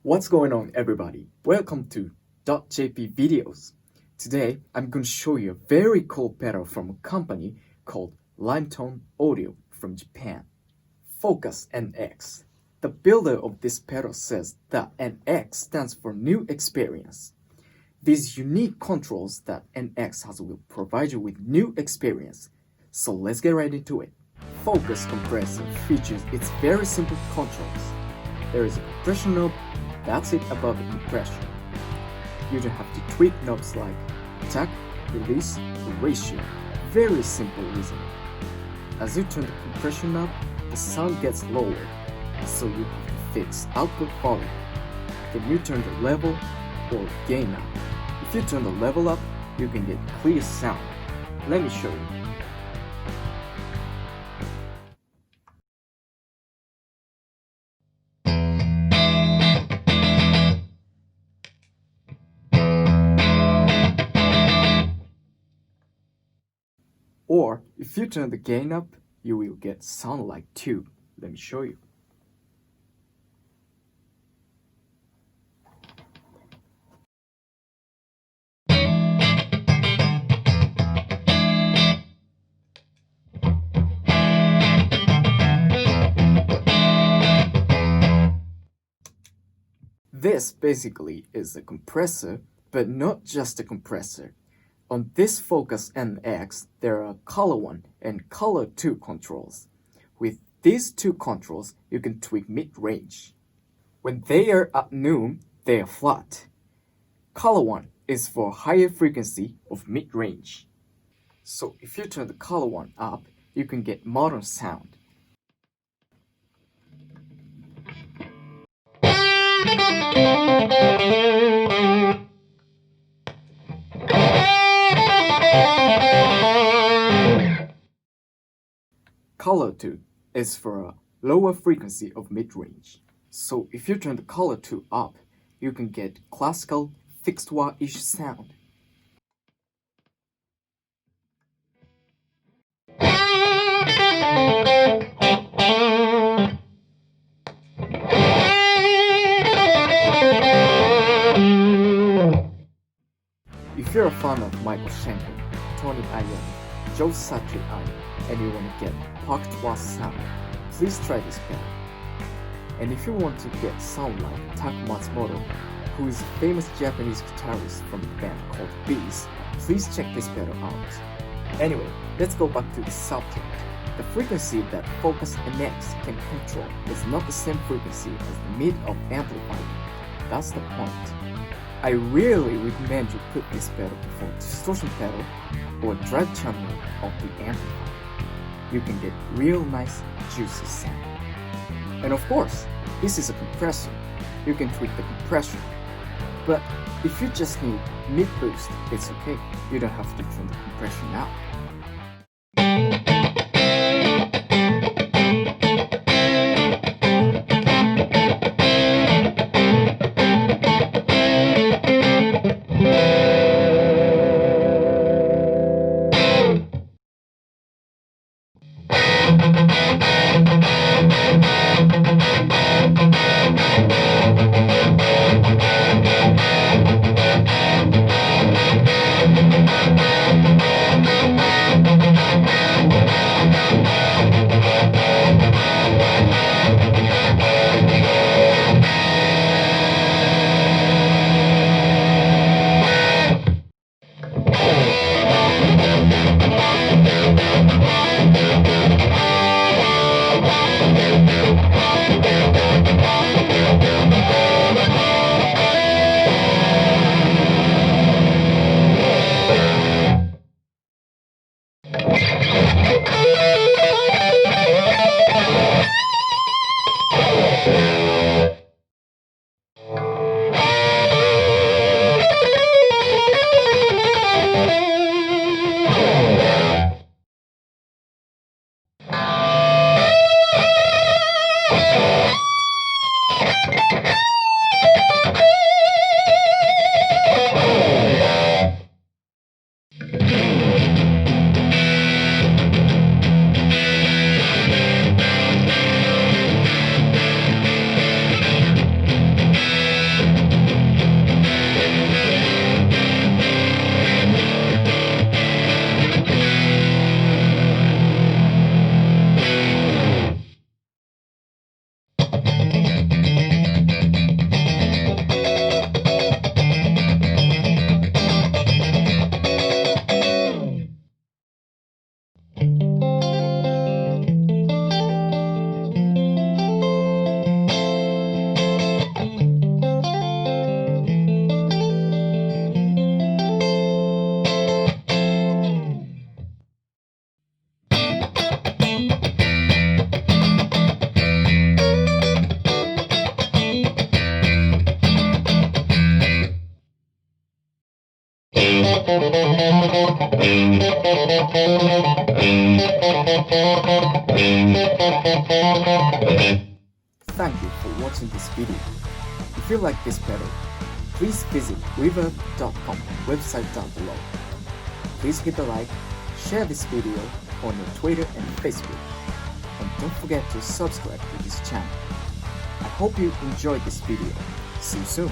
What's going on, everybody? Welcome to .jp videos. Today, I'm going to show you a very cool pedal from a company called Limetone Audio from Japan. Focus NX. The builder of this pedal says that NX stands for New Experience. These unique controls that NX has will provide you with new experience. So let's get right into it. Focus Compressor features its very simple controls. There is a compression knob. That's it about the compression. You don't have to tweak knobs like attack, release, or ratio. Very simple reasoning. As you turn the compression knob, the sound gets lower, so you have to fix output volume. Then you turn the level or gain up. If you turn the level up, you can get clear sound. Let me show you. Or, if you turn the gain up, you will get sound like tube. Let me show you. This basically is a compressor, but not just a compressor. On this Focus NX, there are color 1 and color 2 controls. With these two controls, you can tweak mid-range. When they are at noon, they are flat. Color 1 is for higher frequency of mid-range. So if you turn the color 1 up, you can get modern sound. Color 2 is for a lower frequency of mid-range. So if you turn the color 2 up, you can get classical fixed wah-ish sound. If you're a fan of Michael Schenker, Tony Iommi, Joe Satriani, and you want to get pocket wah sound, please try this pedal. And if you want to get sound like Taku Matsumoto, who is a famous Japanese guitarist from a band called Beast, please check this pedal out. Anyway, let's go back to the subject. The frequency that Focus NX can control is not the same frequency as the mid of amplifier. That's the point. I really recommend you put this pedal before distortion pedal or drive channel of the amplifier. You can get real nice juicy sound. And of course, this is a compressor. You can tweak the compression. But if you just need mid boost, it's okay. You don't have to turn the compression out. Thank you for watching this video. If you like this pedal, please visit reverb.com website down below. Please hit the like, share this video on your Twitter and Facebook, and don't forget to subscribe to this channel. I hope you enjoyed this video. See you soon.